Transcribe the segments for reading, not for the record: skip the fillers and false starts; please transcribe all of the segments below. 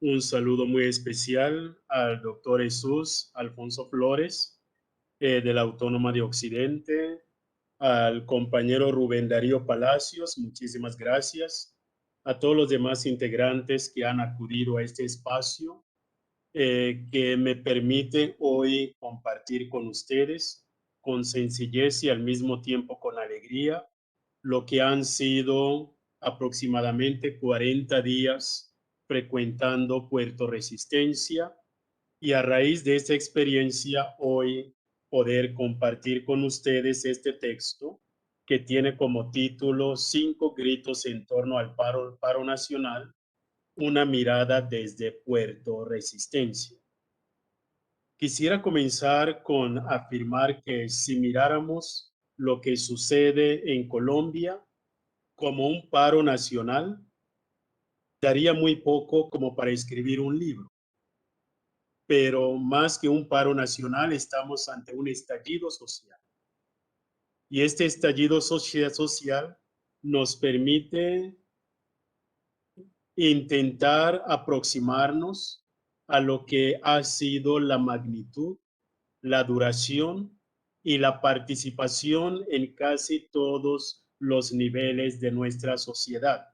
Un saludo muy especial al doctor Jesús Alfonso Flores, de la Autónoma de Occidente, al compañero Rubén Darío Palacios, muchísimas gracias, a todos los demás integrantes que han acudido a este espacio, que me permite hoy compartir con ustedes con sencillez y al mismo tiempo con alegría lo que han sido aproximadamente 40 días frecuentando Puerto Resistencia, y a raíz de esta experiencia hoy poder compartir con ustedes este texto que tiene como título Cinco gritos en torno al paro nacional, una mirada desde Puerto Resistencia. Quisiera comenzar con afirmar que si miráramos lo que sucede en Colombia como un paro nacional, daría muy poco como para escribir un libro. Pero más que un paro nacional, estamos ante un estallido social. Y este estallido social nos permite intentar aproximarnos a lo que ha sido la magnitud, la duración y la participación en casi todos los niveles de nuestra sociedad.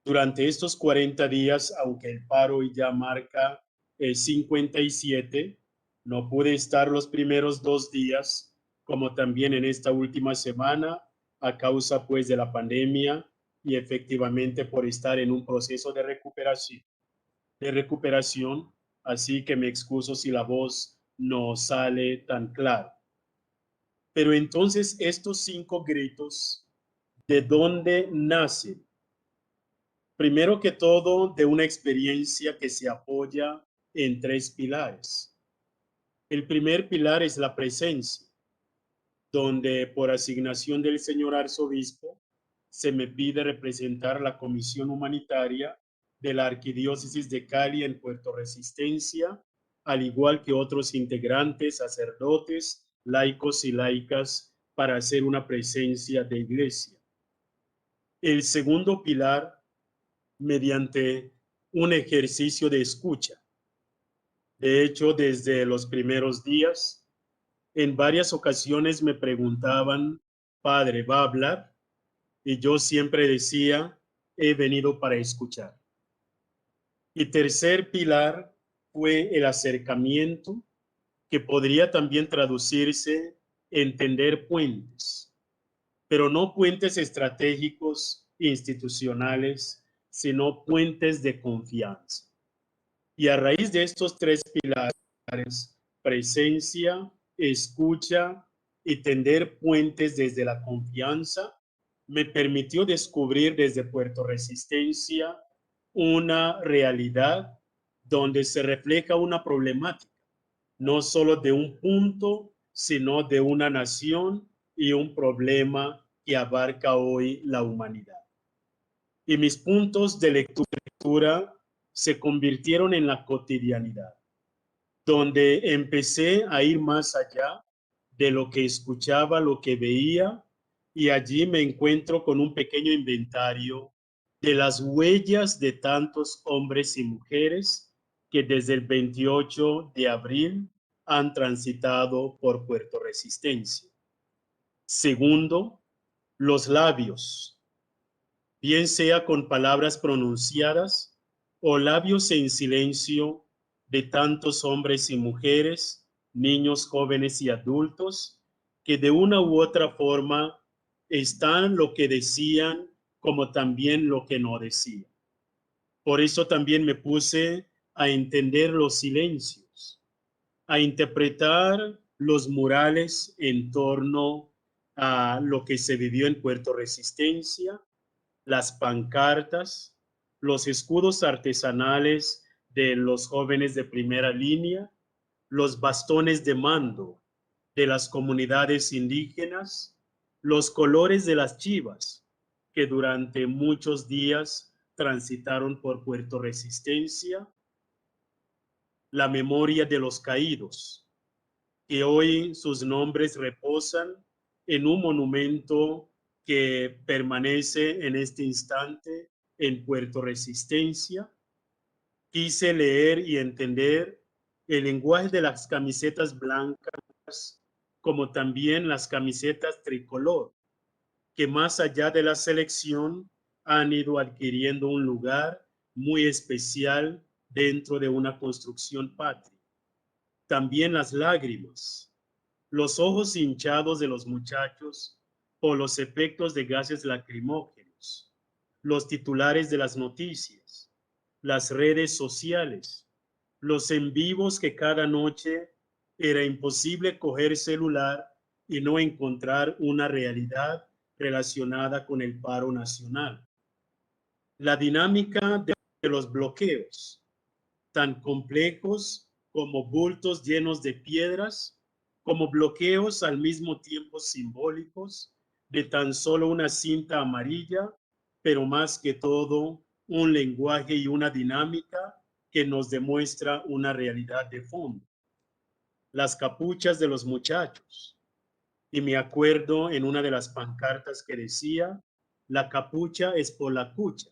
Durante estos 40 días, aunque el paro ya marca 57, no pude estar los primeros 2 días, como también en esta última semana, a causa pues de la pandemia y efectivamente por estar en un proceso de recuperación, así que me excuso si la voz no sale tan clara. Pero entonces estos 5 gritos, ¿de dónde nacen? Primero que todo, de una experiencia que se apoya en 3 pilares. El primer pilar es la presencia, donde por asignación del señor arzobispo se me pide representar la comisión humanitaria de la Arquidiócesis de Cali en Puerto Resistencia, al igual que otros integrantes, sacerdotes, laicos y laicas, para hacer una presencia de iglesia. El segundo pilar, mediante un ejercicio de escucha. De hecho, desde los primeros días, en varias ocasiones me preguntaban, padre, ¿va a hablar? Y yo siempre decía, he venido para escuchar. Y tercer pilar fue el acercamiento, que podría también traducirse en tender puentes, pero no puentes estratégicos institucionales, sino puentes de confianza. Y a raíz de estos 3 pilares, presencia, escucha y tender puentes desde la confianza, me permitió descubrir desde Puerto Resistencia una realidad donde se refleja una problemática, no solo de un punto, sino de una nación y un problema que abarca hoy la humanidad. Y mis puntos de lectura se convirtieron en la cotidianidad, donde empecé a ir más allá de lo que escuchaba, lo que veía, y allí me encuentro con un pequeño inventario de las huellas de tantos hombres y mujeres que desde el 28 de abril han transitado por Puerto Resistencia. Segundo, los labios, bien sea con palabras pronunciadas o labios en silencio de tantos hombres y mujeres, niños, jóvenes y adultos, que de una u otra forma están lo que decían como también lo que no decían. Por eso también me puse a entender los silencios, a interpretar los murales en torno a lo que se vivió en Puerto Resistencia, las pancartas, los escudos artesanales de los jóvenes de primera línea, los bastones de mando de las comunidades indígenas, los colores de las chivas que durante muchos días transitaron por Puerto Resistencia, la memoria de los caídos, que hoy sus nombres reposan en un monumento que permanece en este instante en Puerto Resistencia, quise leer y entender el lenguaje de las camisetas blancas, como también las camisetas tricolor, que más allá de la selección han ido adquiriendo un lugar muy especial dentro de una construcción patria. También las lágrimas, los ojos hinchados de los muchachos por los efectos de gases lacrimógenos, los titulares de las noticias, las redes sociales, los en vivos que cada noche era imposible coger celular y no encontrar una realidad relacionada con el paro nacional. La dinámica de los bloqueos, tan complejos como bultos llenos de piedras, como bloqueos al mismo tiempo simbólicos de tan solo una cinta amarilla, pero más que todo un lenguaje y una dinámica que nos demuestra una realidad de fondo. Las capuchas de los muchachos. Y me acuerdo en una de las pancartas que decía, la capucha es por la cucha.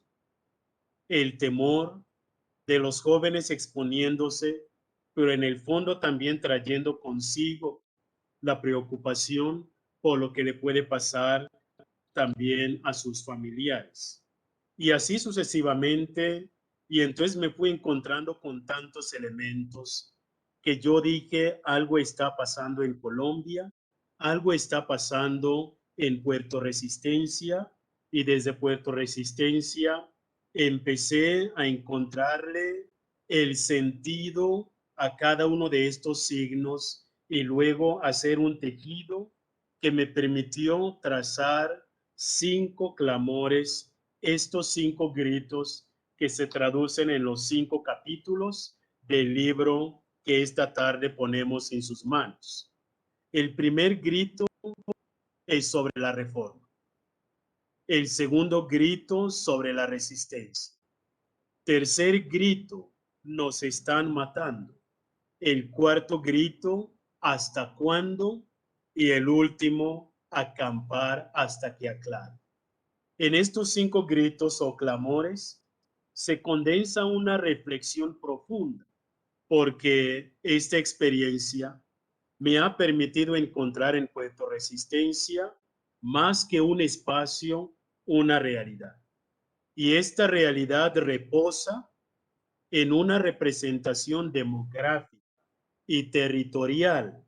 El temor de los jóvenes exponiéndose, pero en el fondo también trayendo consigo la preocupación por lo que le puede pasar también a sus familiares. Y así sucesivamente, y entonces me fui encontrando con tantos elementos que yo dije, algo está pasando en Colombia, algo está pasando en Puerto Resistencia, y desde Puerto Resistencia empecé a encontrarle el sentido a cada uno de estos signos y luego hacer un tejido que me permitió trazar 5 clamores, estos 5 gritos que se traducen en los 5 capítulos del libro que esta tarde ponemos en sus manos. El primer grito es sobre la reforma. El segundo grito sobre la resistencia. Tercer grito, nos están matando. El cuarto grito, ¿hasta cuándo? Y el último, acampar hasta que aclare. En estos 5 gritos o clamores se condensa una reflexión profunda, porque esta experiencia me ha permitido encontrar en Puerto Resistencia más que un espacio, una realidad. Y esta realidad reposa en una representación demográfica y territorial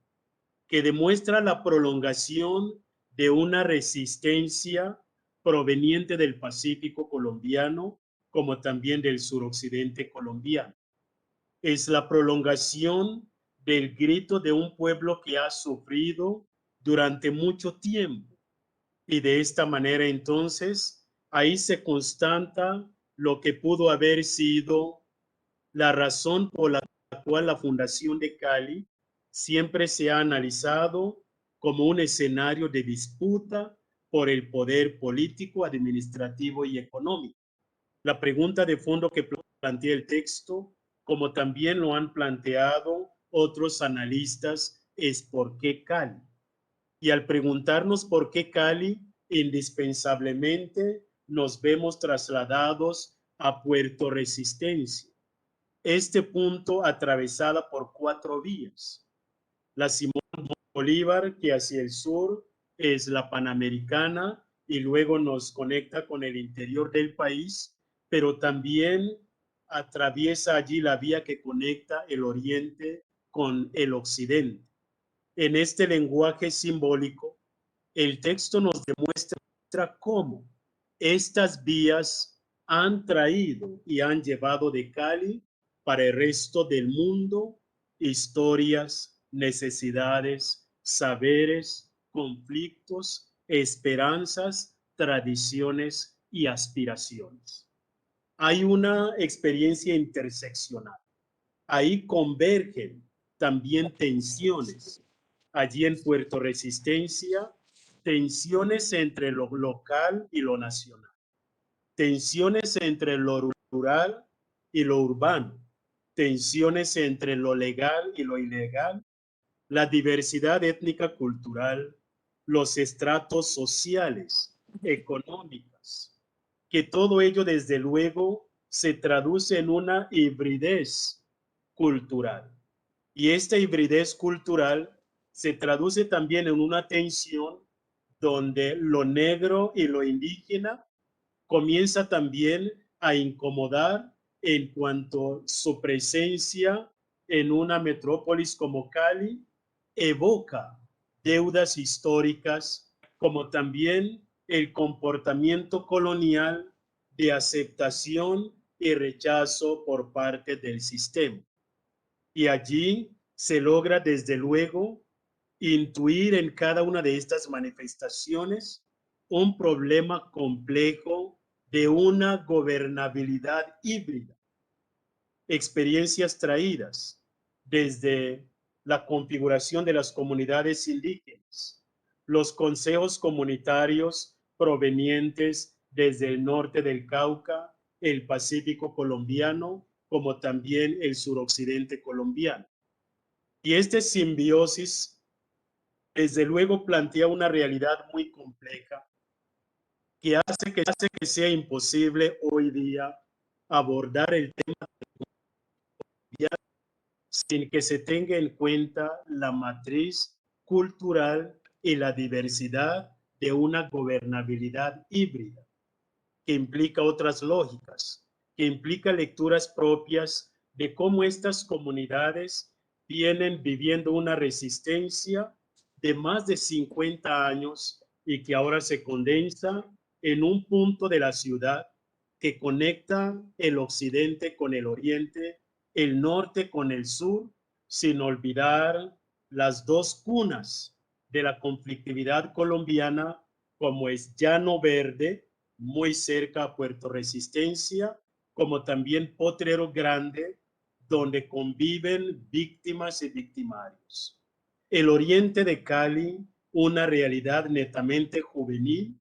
que demuestra la prolongación de una resistencia proveniente del Pacífico colombiano, como también del suroccidente colombiano. Es la prolongación del grito de un pueblo que ha sufrido durante mucho tiempo. Y de esta manera entonces, ahí se constata lo que pudo haber sido la razón por la cual la Fundación de Cali siempre se ha analizado como un escenario de disputa por el poder político, administrativo y económico. La pregunta de fondo que plantea el texto, como también lo han planteado otros analistas, es ¿por qué Cali? Y al preguntarnos por qué Cali, indispensablemente nos vemos trasladados a Puerto Resistencia. Este punto atravesada por 4 vías. La Simón Bolívar, que hacia el sur es la Panamericana y luego nos conecta con el interior del país, pero también atraviesa allí la vía que conecta el oriente con el occidente. En este lenguaje simbólico, el texto nos demuestra cómo estas vías han traído y han llevado de Cali para el resto del mundo historias, necesidades, saberes, conflictos, esperanzas, tradiciones y aspiraciones. Hay una experiencia interseccional. Ahí convergen también tensiones. Allí en Puerto Resistencia, tensiones entre lo local y lo nacional, tensiones entre lo rural y lo urbano, tensiones entre lo legal y lo ilegal, la diversidad étnica cultural, los estratos sociales, económicas, que todo ello desde luego se traduce en una hibridez cultural. Y esta hibridez cultural se traduce también en una tensión donde lo negro y lo indígena comienza también a incomodar en cuanto su presencia en una metrópolis como Cali evoca deudas históricas, como también el comportamiento colonial de aceptación y rechazo por parte del sistema. Y allí se logra desde luego intuir en cada una de estas manifestaciones un problema complejo de una gobernabilidad híbrida, experiencias traídas desde la configuración de las comunidades indígenas, los consejos comunitarios provenientes desde el norte del Cauca, el Pacífico colombiano, como también el suroccidente colombiano. Y esta simbiosis, desde luego, plantea una realidad muy compleja que hace que sea imposible hoy día abordar el tema sin que se tenga en cuenta la matriz cultural y la diversidad de una gobernabilidad híbrida, que implica otras lógicas, que implica lecturas propias de cómo estas comunidades vienen viviendo una resistencia de más de 50 años y que ahora se condensa en un punto de la ciudad que conecta el occidente con el oriente, el norte con el sur, sin olvidar las dos cunas de la conflictividad colombiana, como es Llano Verde, muy cerca a Puerto Resistencia, como también Potrero Grande, donde conviven víctimas y victimarios. El oriente de Cali, una realidad netamente juvenil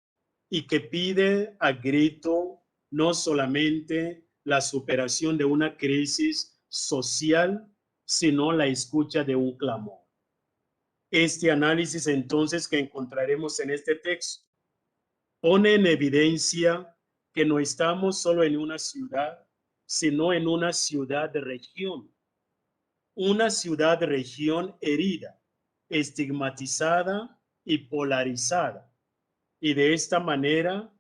y que pide a grito no solamente la superación de una crisis social, sino la escucha de un clamor. Este análisis entonces que encontraremos en este texto pone en evidencia que no estamos solo en una ciudad, sino en una ciudad-región, una ciudad-región herida, estigmatizada y polarizada. Y de esta manera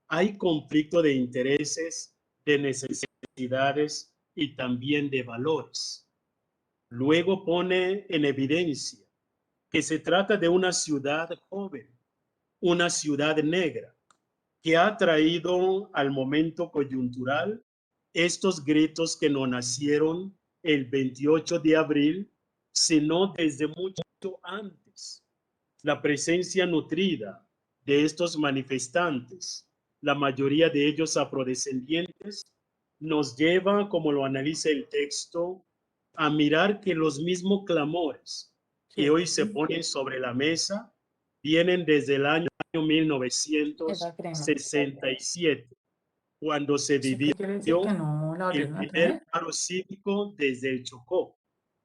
hay conflicto de intereses, de necesidades y también de valores. Luego pone en evidencia que se trata de una ciudad joven, una ciudad negra, que ha traído al momento coyuntural estos gritos que no nacieron el 28 de abril, sino desde mucho antes. La presencia nutrida de estos manifestantes, la mayoría de ellos afrodescendientes, nos lleva, como lo analiza el texto, a mirar que los mismos clamores que hoy se ponen sobre la mesa vienen desde el año Esa crema. 1967, cuando se ¿Eso vivió qué quiere decir que no la el volvieron a primer traer? paro cívico desde el Chocó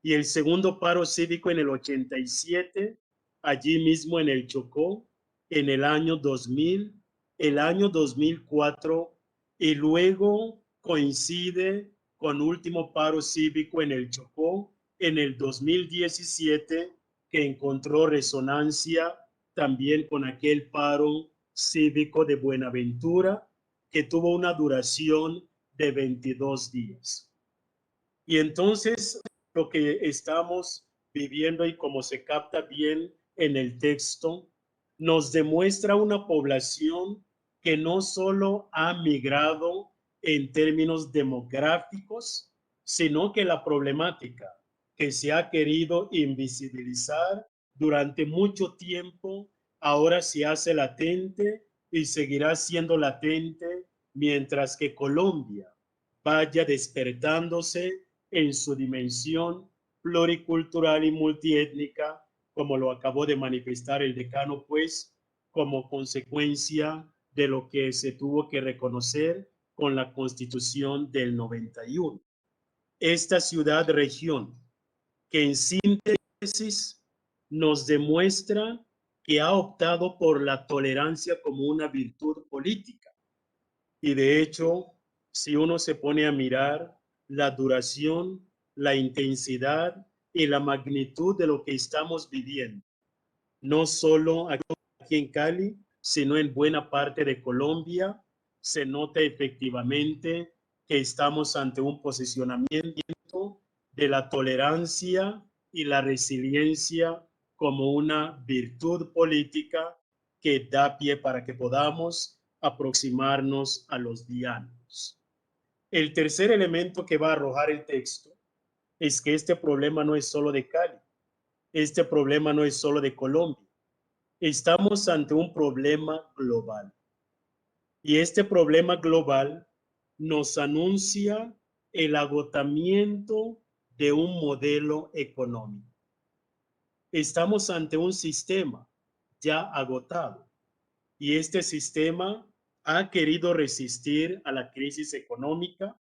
y el segundo paro cívico en el 87, allí mismo en el Chocó, en el año 2000, el año 2004, y luego coincide con último paro cívico en el Chocó en el 2017, que encontró resonancia también con aquel paro cívico de Buenaventura, que tuvo una duración de 22 días. Y entonces lo que estamos viviendo y como se capta bien en el texto, nos demuestra una población que no solo ha migrado en términos demográficos, sino que la problemática que se ha querido invisibilizar durante mucho tiempo ahora se hace latente y seguirá siendo latente mientras que Colombia vaya despertándose en su dimensión pluricultural y multiétnica, como lo acabó de manifestar el decano, pues, como consecuencia de lo que se tuvo que reconocer con la Constitución del 91. Esta ciudad-región, que en síntesis nos demuestra que ha optado por la tolerancia como una virtud política y de hecho si uno se pone a mirar la duración, la intensidad y la magnitud de lo que estamos viviendo, no solo aquí en Cali, sino en buena parte de Colombia, se nota efectivamente que estamos ante un posicionamiento de la tolerancia y la resiliencia como una virtud política que da pie para que podamos aproximarnos a los diálogos. El tercer elemento que va a arrojar el texto es que este problema no es solo de Cali, este problema no es solo de Colombia, estamos ante un problema global. Y este problema global nos anuncia el agotamiento de un modelo económico. Estamos ante un sistema ya agotado y este sistema ha querido resistir a la crisis económica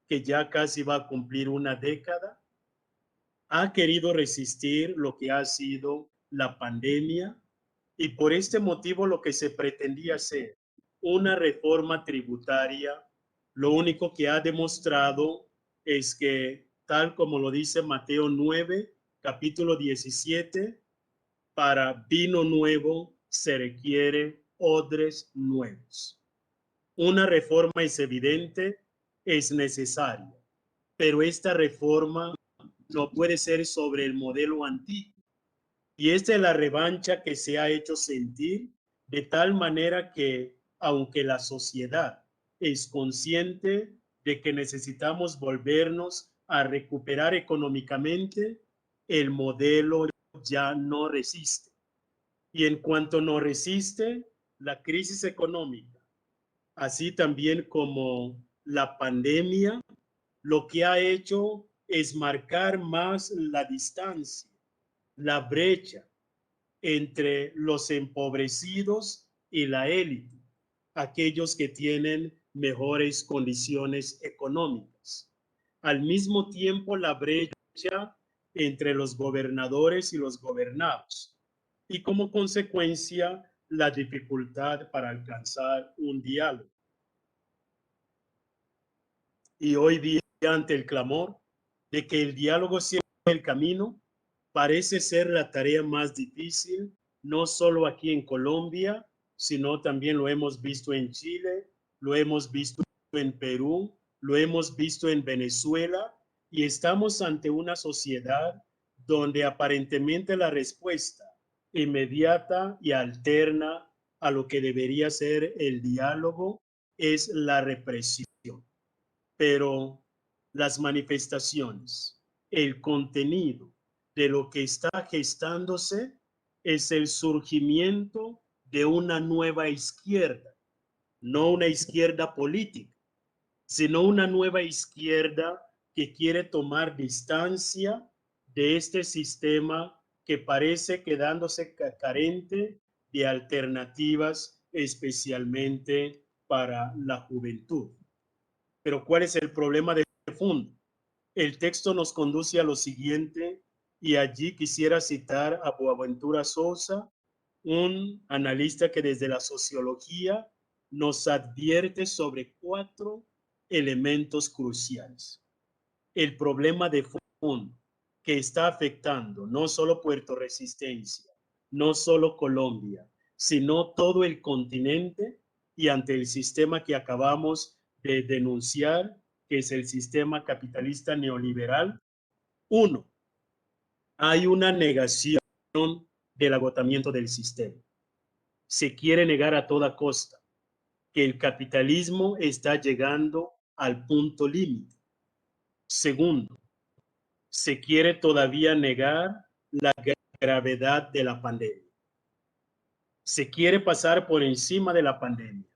que ya casi va a cumplir una década, ha querido resistir lo que ha sido la pandemia y por este motivo lo que se pretendía hacer una reforma tributaria, lo único que ha demostrado es que, tal como lo dice Mateo 9, capítulo 17, para vino nuevo se requiere odres nuevos. Una reforma es evidente, es necesaria, pero esta reforma no puede ser sobre el modelo antiguo. Y esta es la revancha que se ha hecho sentir de tal manera que, aunque la sociedad es consciente de que necesitamos volvernos a recuperar económicamente, el modelo ya no resiste. Y en cuanto no resiste, la crisis económica, así también como la pandemia, lo que ha hecho es marcar más la distancia, la brecha entre los empobrecidos y la élite, aquellos que tienen mejores condiciones económicas. Al mismo tiempo, la brecha entre los gobernadores y los gobernados. Y como consecuencia, la dificultad para alcanzar un diálogo. Y hoy día, ante el clamor de que el diálogo sea el camino, parece ser la tarea más difícil, no solo aquí en Colombia, sino también lo hemos visto en Chile, lo hemos visto en Perú, lo hemos visto en Venezuela, y estamos ante una sociedad donde aparentemente la respuesta inmediata y alterna a lo que debería ser el diálogo es la represión. Pero las manifestaciones, el contenido de lo que está gestándose es el surgimiento de una nueva izquierda, no una izquierda política, sino una nueva izquierda que quiere tomar distancia de este sistema que parece quedándose carente de alternativas, especialmente para la juventud. Pero ¿cuál es el problema de fondo? El texto nos conduce a lo siguiente, y allí quisiera citar a Boaventura Sousa, un analista que desde la sociología nos advierte sobre 4 elementos cruciales. El problema de fondo que está afectando no solo Puerto Resistencia, no solo Colombia, sino todo el continente y ante el sistema que acabamos de denunciar, que es el sistema capitalista neoliberal. 1, hay una negación del agotamiento del sistema. Se quiere negar a toda costa que el capitalismo está llegando al punto límite. Segundo, se quiere todavía negar la gravedad de la pandemia. Se quiere pasar por encima de la pandemia.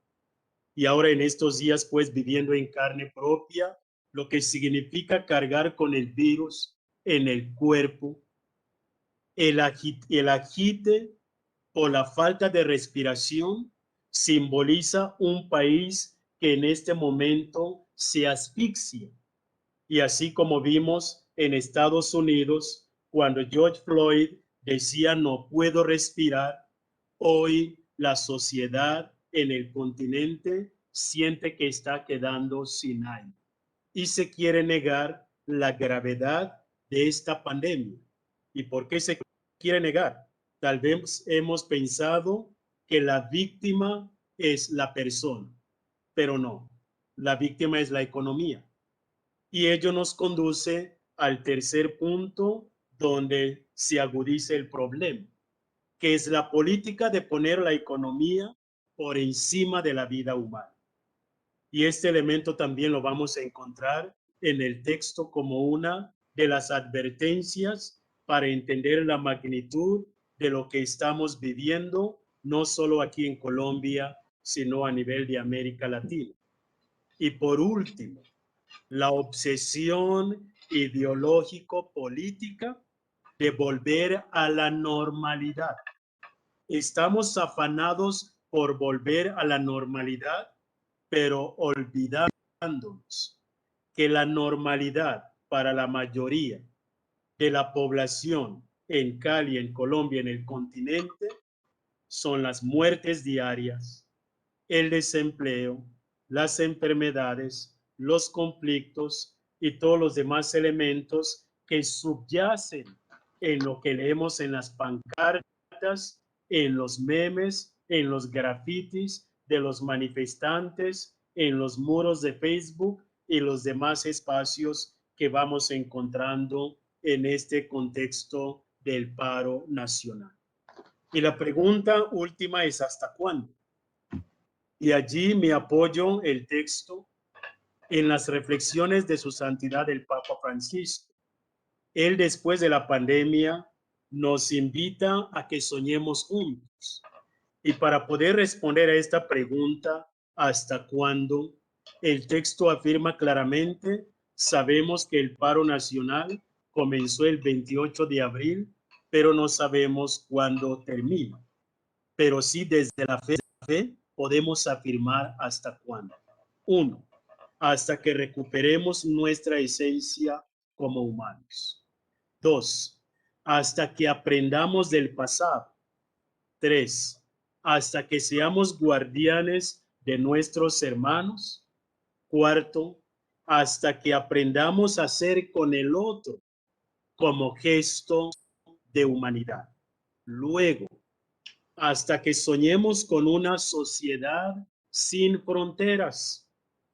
Y ahora en estos días, pues, viviendo en carne propia, lo que significa cargar con el virus en el cuerpo, el agite o la falta de respiración simboliza un país que en este momento se asfixia. Y así como vimos en Estados Unidos, cuando George Floyd decía no puedo respirar, hoy la sociedad en el continente siente que está quedando sin aire y se quiere negar la gravedad de esta pandemia. ¿Y por qué se quiere negar? Tal vez hemos pensado que la víctima es la persona, pero no, la víctima es la economía. Y ello nos conduce al tercer punto donde se agudiza el problema, que es la política de poner la economía por encima de la vida humana. Y este elemento también lo vamos a encontrar en el texto como una de las advertencias para entender la magnitud de lo que estamos viviendo, no solo aquí en Colombia, sino a nivel de América Latina. Y por último, la obsesión ideológico-política de volver a la normalidad. Estamos afanados por volver a la normalidad, pero olvidándonos que la normalidad para la mayoría de la población en Cali, en Colombia, en el continente, son las muertes diarias, el desempleo, las enfermedades, los conflictos y todos los demás elementos que subyacen en lo que leemos en las pancartas, en los memes, en los grafitis de los manifestantes, en los muros de Facebook y los demás espacios que vamos encontrando en este contexto del paro nacional. Y la pregunta última es ¿hasta cuándo? Y allí me apoyo el texto en las reflexiones de su santidad el Papa Francisco. Él después de la pandemia nos invita a que soñemos juntos. Y para poder responder a esta pregunta, ¿hasta cuándo? El texto afirma claramente, sabemos que el paro nacional comenzó el 28 de abril, pero no sabemos cuándo termina. Pero sí desde la fe podemos afirmar hasta cuándo. 1. Hasta que recuperemos nuestra esencia como humanos. 2. Hasta que aprendamos del pasado. 3. Hasta que seamos guardianes de nuestros hermanos. 4. Hasta que aprendamos a ser con el otro como gesto de humanidad. Luego, hasta que soñemos con una sociedad sin fronteras.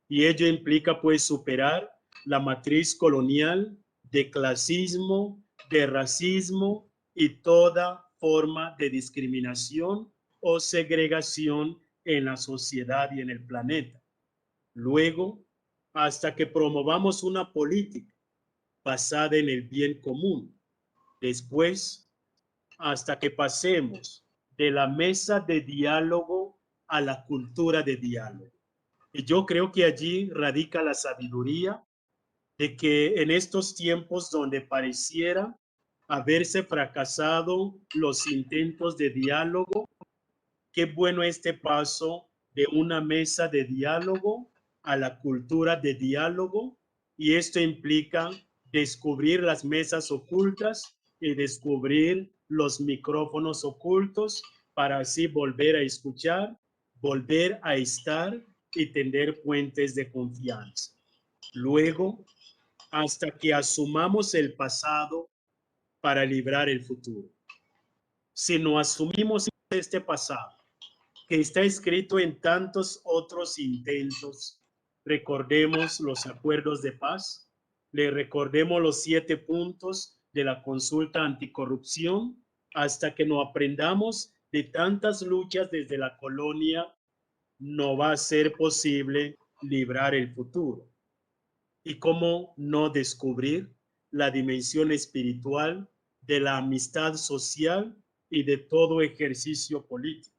Y ello implica pues superar la matriz colonial de clasismo, de racismo y toda forma de discriminación o segregación en la sociedad y en el planeta. Luego, hasta que promovamos una política basada en el bien común. Después, hasta que pasemos de la mesa de diálogo a la cultura de diálogo. Y yo creo que allí radica la sabiduría de que en estos tiempos donde pareciera haberse fracasado los intentos de diálogo, qué bueno este paso de una mesa de diálogo a la cultura de diálogo, y esto implica descubrir las mesas ocultas y descubrir los micrófonos ocultos para así volver a escuchar, volver a estar y tender puentes de confianza. Luego, hasta que asumamos el pasado para librar el futuro. Si no asumimos este pasado, que está escrito en tantos otros intentos, recordemos los acuerdos de paz, le recordemos los 7 puntos de la consulta anticorrupción, hasta que no aprendamos de tantas luchas desde la colonia, no va a ser posible librar el futuro. ¿Y cómo no descubrir la dimensión espiritual de la amistad social y de todo ejercicio político?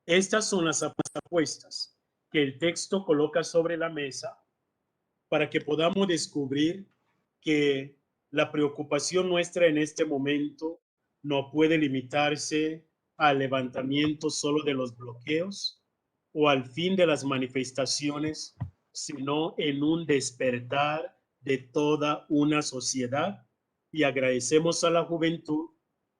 Estas son las apuestas que el texto coloca sobre la mesa para que podamos descubrir que la preocupación nuestra en este momento no puede limitarse al levantamiento solo de los bloqueos o al fin de las manifestaciones, sino en un despertar de toda una sociedad. Y agradecemos a la juventud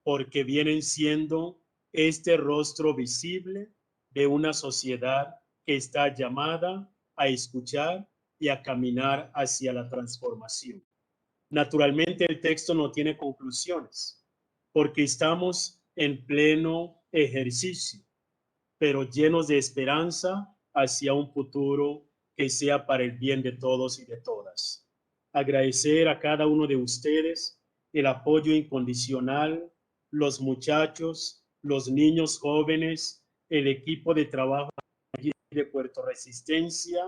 porque vienen siendo este rostro visible de una sociedad que está llamada a escuchar y a caminar hacia la transformación. Naturalmente, el texto no tiene conclusiones, porque estamos en pleno ejercicio, pero llenos de esperanza hacia un futuro que sea para el bien de todos y de todas. Agradecer a cada uno de ustedes el apoyo incondicional, los muchachos, los niños jóvenes, el equipo de trabajo de Puerto Resistencia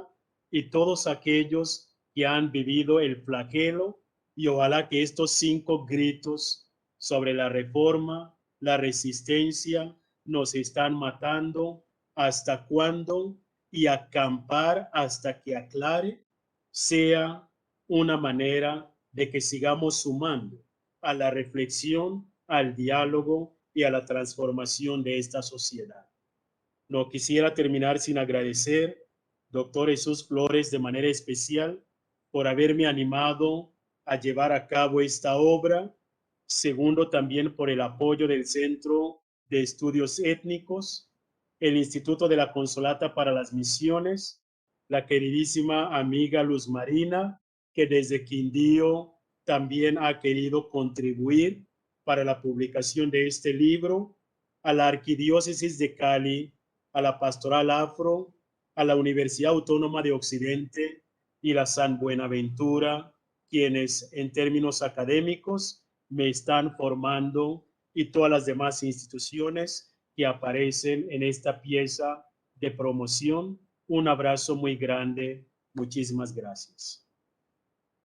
y todos aquellos que han vivido el flagelo, y ojalá que estos 5 gritos sobre la reforma, la resistencia, nos están matando, hasta cuándo, y acampar hasta que aclare, sea una manera de que sigamos sumando a la reflexión, al diálogo y a la transformación de esta sociedad. No quisiera terminar sin agradecer, doctor Jesús Flores, de manera especial por haberme animado a llevar a cabo esta obra. Segundo, también por el apoyo del Centro de Estudios Étnicos, el Instituto de la Consolata para las Misiones, la queridísima amiga Luz Marina, que desde Quindío también ha querido contribuir para la publicación de este libro, a la Arquidiócesis de Cali, a la Pastoral Afro, a la Universidad Autónoma de Occidente y la San Buenaventura, quienes en términos académicos me están formando, y todas las demás instituciones que aparecen en esta pieza de promoción. Un abrazo muy grande. Muchísimas gracias.